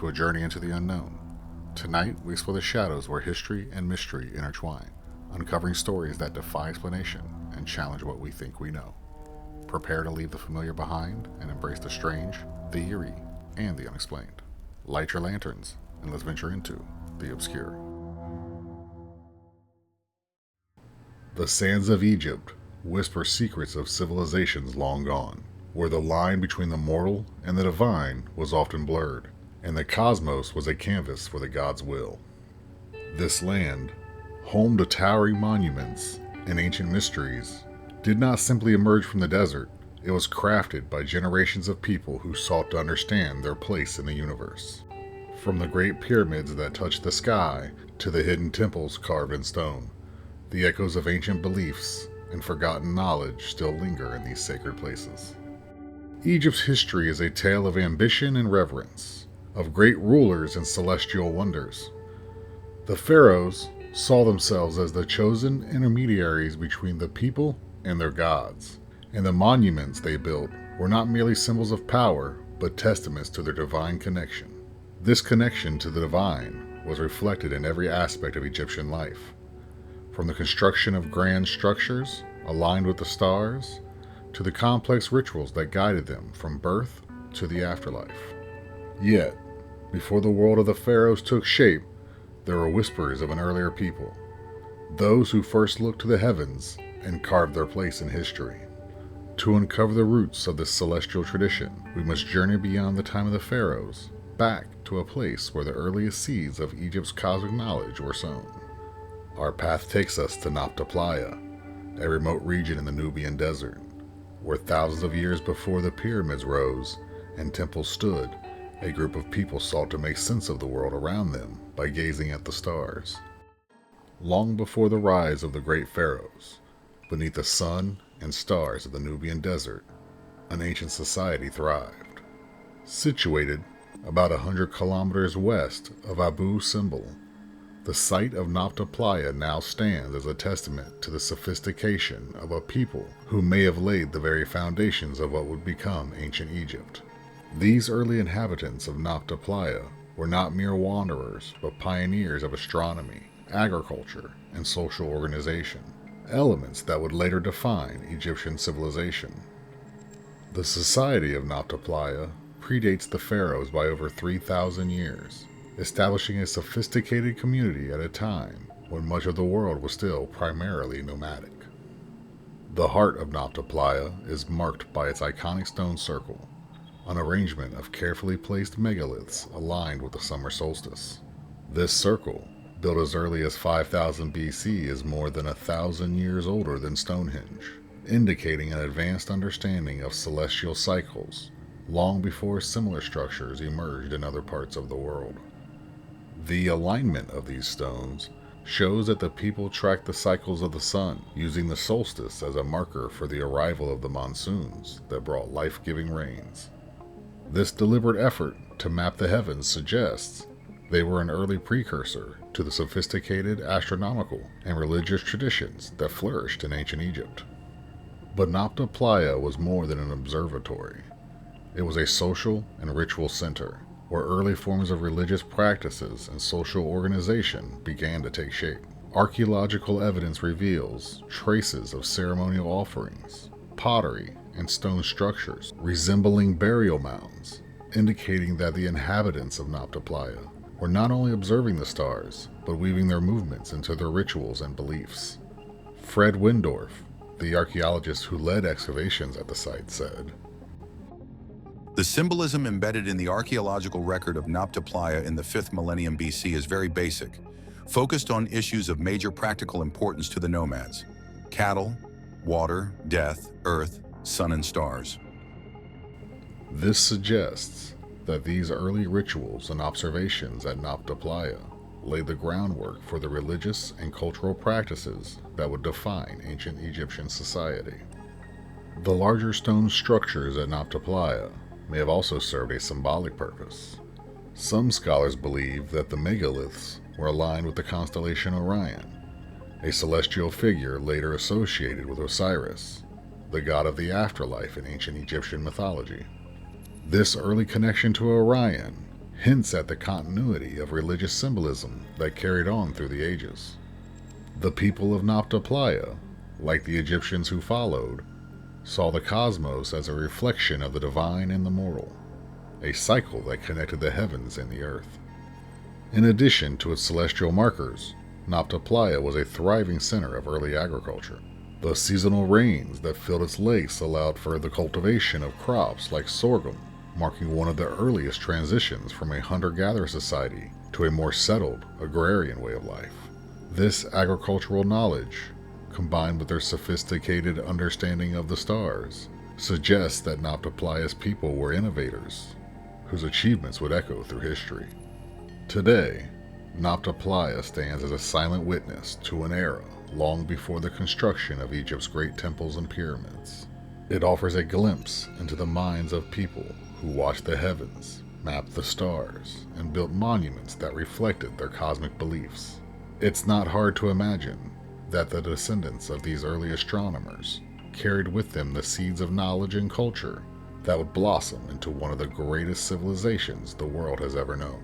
to a journey into the unknown. Tonight, we explore the shadows where history and mystery intertwine, uncovering stories that defy explanation and challenge what we think we know. Prepare to leave the familiar behind and embrace the strange, the eerie, and the unexplained. Light your lanterns, and let's venture into the obscure. The sands of Egypt whisper secrets of civilizations long gone, where the line between the mortal and the divine was often blurred, and the cosmos was a canvas for the gods' will. This land, home to towering monuments and ancient mysteries, did not simply emerge from the desert. It was crafted by generations of people who sought to understand their place in the universe. From the great pyramids that touch the sky to the hidden temples carved in stone, the echoes of ancient beliefs and forgotten knowledge still linger in these sacred places. Egypt's history is a tale of ambition and reverence, of great rulers and celestial wonders. The pharaohs saw themselves as the chosen intermediaries between the people and their gods, and the monuments they built were not merely symbols of power, but testaments to their divine connection. This connection to the divine was reflected in every aspect of Egyptian life, from the construction of grand structures aligned with the stars, to the complex rituals that guided them from birth to the afterlife. Yet, before the world of the pharaohs took shape, there were whispers of an earlier people, those who first looked to the heavens and carved their place in history. To uncover the roots of this celestial tradition, we must journey beyond the time of the pharaohs, back to a place where the earliest seeds of Egypt's cosmic knowledge were sown. Our path takes us to Nabta Playa, a remote region in the Nubian desert, where thousands of years before the pyramids rose and temples stood, a group of people sought to make sense of the world around them by gazing at the stars. Long before the rise of the great pharaohs, beneath the sun and stars of the Nubian desert, an ancient society thrived. Situated about 100 kilometers west of Abu Simbel, the site of Nabta Playa now stands as a testament to the sophistication of a people who may have laid the very foundations of what would become ancient Egypt. These early inhabitants of Nabta Playa were not mere wanderers, but pioneers of astronomy, agriculture, and social organization, elements that would later define Egyptian civilization. The society of Nabta Playa predates the pharaohs by over 3,000 years, establishing a sophisticated community at a time when much of the world was still primarily nomadic. The heart of Nabta Playa is marked by its iconic stone circle, an arrangement of carefully placed megaliths aligned with the summer solstice. This circle, built as early as 5000 BC, is more than 1,000 years older than Stonehenge, indicating an advanced understanding of celestial cycles long before similar structures emerged in other parts of the world. The alignment of these stones shows that the people tracked the cycles of the sun, using the solstice as a marker for the arrival of the monsoons that brought life-giving rains. This deliberate effort to map the heavens suggests they were an early precursor to the sophisticated astronomical and religious traditions that flourished in ancient Egypt. But Nabta Playa was more than an observatory. It was a social and ritual center, where early forms of religious practices and social organization began to take shape. Archaeological evidence reveals traces of ceremonial offerings, pottery, and stone structures resembling burial mounds, indicating that the inhabitants of Nabta Playa were not only observing the stars, but weaving their movements into their rituals and beliefs. Fred Windorf, the archaeologist who led excavations at the site, said, "The symbolism embedded in the archaeological record of Nabta Playa in the 5th millennium BC is very basic, focused on issues of major practical importance to the nomads: cattle, water, death, earth, sun, and stars." This suggests that these early rituals and observations at Nabta Playa laid the groundwork for the religious and cultural practices that would define ancient Egyptian society. The larger stone structures at Nabta Playa may have also served a symbolic purpose. Some scholars believe that the megaliths were aligned with the constellation Orion, a celestial figure later associated with Osiris, the god of the afterlife in ancient Egyptian mythology. This early connection to Orion hints at the continuity of religious symbolism that carried on through the ages. The people of Nabta Playa, like the Egyptians who followed, saw the cosmos as a reflection of the divine and the mortal, a cycle that connected the heavens and the earth. In addition to its celestial markers, Nabta Playa was a thriving center of early agriculture. The seasonal rains that filled its lakes allowed for the cultivation of crops like sorghum, marking one of the earliest transitions from a hunter-gatherer society to a more settled, agrarian way of life. This agricultural knowledge, combined with their sophisticated understanding of the stars, suggests that Nabta Playa's people were innovators, whose achievements would echo through history. Today, Nabta Playa stands as a silent witness to an era long before the construction of Egypt's great temples and pyramids. It offers a glimpse into the minds of people who watched the heavens, mapped the stars, and built monuments that reflected their cosmic beliefs. It's not hard to imagine that the descendants of these early astronomers carried with them the seeds of knowledge and culture that would blossom into one of the greatest civilizations the world has ever known.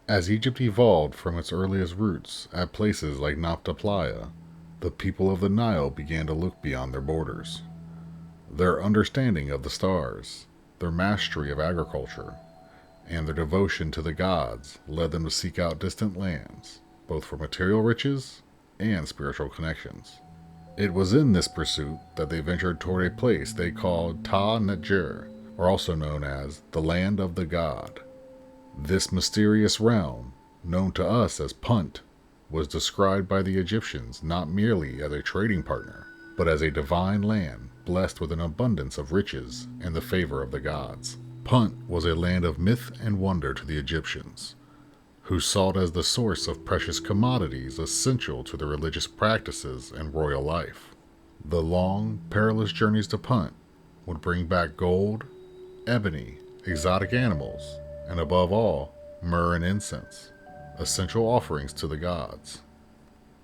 As Egypt evolved from its earliest roots at places like Nabta Playa, the people of the Nile began to look beyond their borders. Their understanding of the stars, their mastery of agriculture, and their devotion to the gods led them to seek out distant lands, both for material riches and spiritual connections. It was in this pursuit that they ventured toward a place they called Ta Netjer, or also known as the Land of the God. This mysterious realm, known to us as Punt, was described by the Egyptians not merely as a trading partner, but as a divine land blessed with an abundance of riches and the favor of the gods. Punt was a land of myth and wonder to the Egyptians, who saw it as the source of precious commodities essential to their religious practices and royal life. The long, perilous journeys to Punt would bring back gold, ebony, exotic animals, and above all, myrrh and incense, essential offerings to the gods.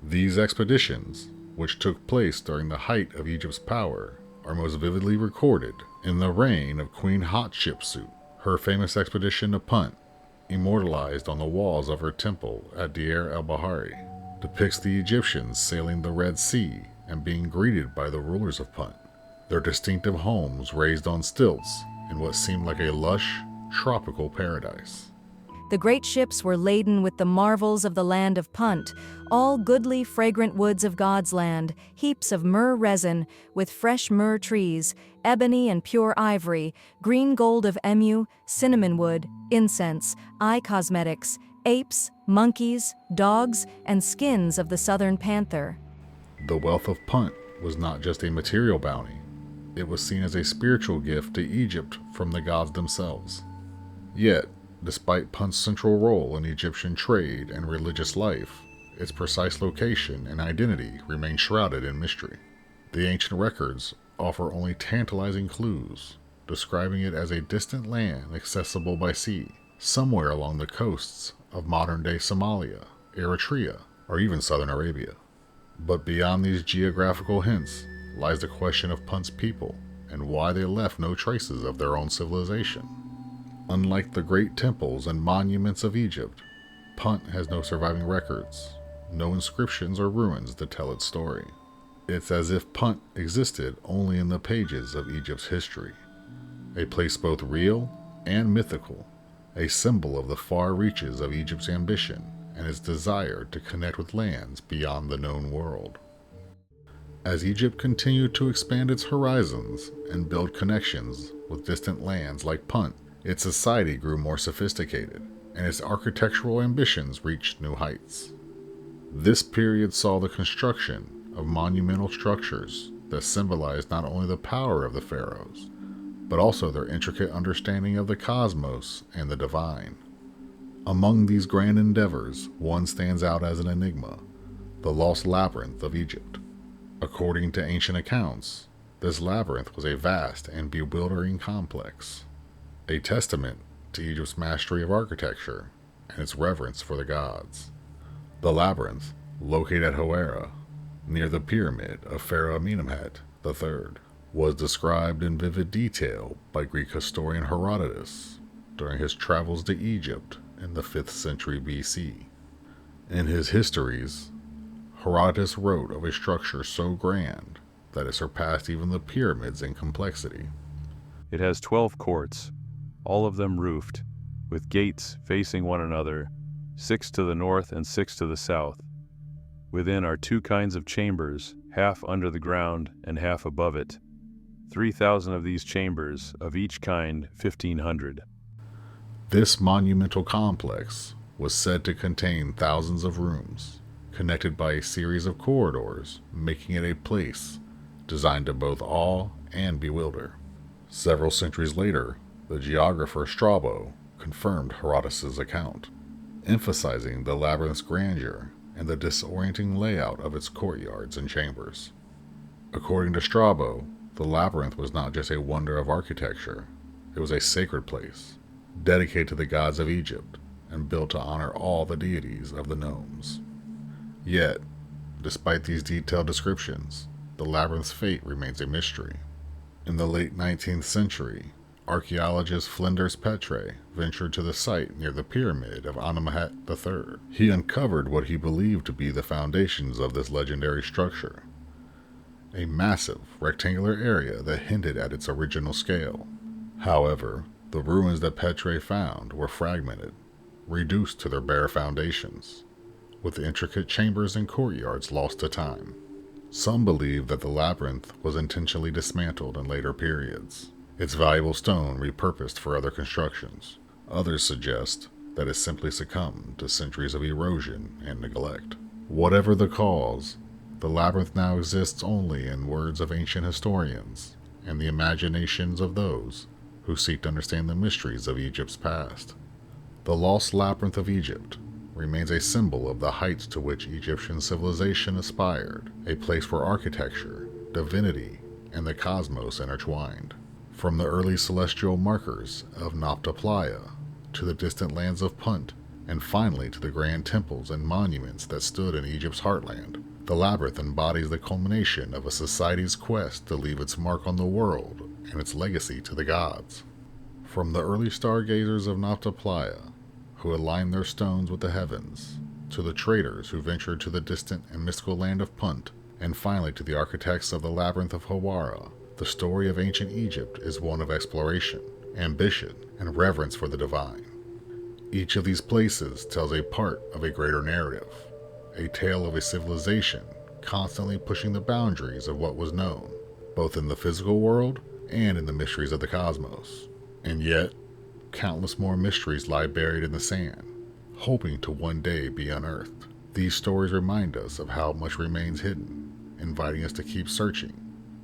These expeditions, which took place during the height of Egypt's power, are most vividly recorded in the reign of Queen Hatshepsut. Her famous expedition to Punt, immortalized on the walls of her temple at Deir el-Bahari, depicts the Egyptians sailing the Red Sea and being greeted by the rulers of Punt, their distinctive homes raised on stilts in what seemed like a lush, tropical paradise. The great ships were laden with the marvels of the land of Punt, all goodly fragrant woods of God's land, heaps of myrrh resin, with fresh myrrh trees, ebony and pure ivory, green gold of emu, cinnamon wood, incense, eye cosmetics, apes, monkeys, dogs, and skins of the southern panther. The wealth of Punt was not just a material bounty. It was seen as a spiritual gift to Egypt from the gods themselves. Yet, despite Punt's central role in Egyptian trade and religious life, its precise location and identity remain shrouded in mystery. The ancient records offer only tantalizing clues, describing it as a distant land accessible by sea, somewhere along the coasts of modern-day Somalia, Eritrea, or even southern Arabia. But beyond these geographical hints lies the question of Punt's people and why they left no traces of their own civilization. Unlike the great temples and monuments of Egypt, Punt has no surviving records, no inscriptions or ruins to tell its story. It's as if Punt existed only in the pages of Egypt's history, a place both real and mythical, a symbol of the far reaches of Egypt's ambition and its desire to connect with lands beyond the known world. As Egypt continued to expand its horizons and build connections with distant lands like Punt, its society grew more sophisticated, and its architectural ambitions reached new heights. This period saw the construction of monumental structures that symbolized not only the power of the pharaohs, but also their intricate understanding of the cosmos and the divine. Among these grand endeavors, one stands out as an enigma, the Lost Labyrinth of Egypt. According to ancient accounts, this labyrinth was a vast and bewildering complex, a testament to Egypt's mastery of architecture and its reverence for the gods. The labyrinth, located at Hawara, near the pyramid of Pharaoh Amenemhet III, was described in vivid detail by Greek historian Herodotus during his travels to Egypt in the 5th century BC. In his histories, Herodotus wrote of a structure so grand that it surpassed even the pyramids in complexity. It has 12 courts, all of them roofed, with gates facing one another, 6 to the north and 6 to the south. Within are 2 kinds of chambers, half under the ground and half above it. 3,000 of these chambers, of each kind 1,500. This monumental complex was said to contain thousands of rooms, connected by a series of corridors, making it a place designed to both awe and bewilder. Several centuries later, the geographer Strabo confirmed Herodotus' account, emphasizing the labyrinth's grandeur and the disorienting layout of its courtyards and chambers. According to Strabo, the labyrinth was not just a wonder of architecture, it was a sacred place, dedicated to the gods of Egypt and built to honor all the deities of the Nomes. Yet, despite these detailed descriptions, the labyrinth's fate remains a mystery. In the late 19th century, archaeologist Flinders Petrie ventured to the site near the pyramid of Amenemhat III. He uncovered what he believed to be the foundations of this legendary structure, a massive rectangular area that hinted at its original scale. However, the ruins that Petrie found were fragmented, reduced to their bare foundations, with the intricate chambers and courtyards lost to time. Some believe that the labyrinth was intentionally dismantled in later periods, its valuable stone repurposed for other constructions. Others suggest that it simply succumbed to centuries of erosion and neglect. Whatever the cause, the labyrinth now exists only in words of ancient historians and the imaginations of those who seek to understand the mysteries of Egypt's past. The lost labyrinth of Egypt remains a symbol of the heights to which Egyptian civilization aspired, a place where architecture, divinity, and the cosmos intertwined. From the early celestial markers of Nabta Playa to the distant lands of Punt, and finally to the grand temples and monuments that stood in Egypt's heartland, the labyrinth embodies the culmination of a society's quest to leave its mark on the world and its legacy to the gods. From the early stargazers of Nabta Playa, who aligned their stones with the heavens, to the traders who ventured to the distant and mystical land of Punt, and finally to the architects of the labyrinth of Hawara, the story of ancient Egypt is one of exploration, ambition, and reverence for the divine. Each of these places tells a part of a greater narrative, a tale of a civilization constantly pushing the boundaries of what was known, both in the physical world and in the mysteries of the cosmos. And yet, countless more mysteries lie buried in the sand, hoping to one day be unearthed. These stories remind us of how much remains hidden, inviting us to keep searching,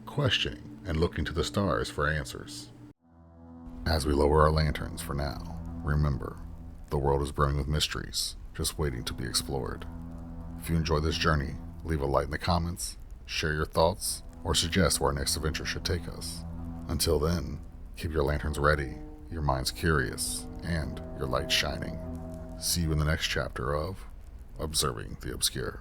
questioning, and looking to the stars for answers. As we lower our lanterns for now, remember, the world is brimming with mysteries, just waiting to be explored. If you enjoy this journey, leave a like in the comments, share your thoughts, or suggest where our next adventure should take us. Until then, keep your lanterns ready, your minds curious, and your light shining. See you in the next chapter of Observing the Obscure.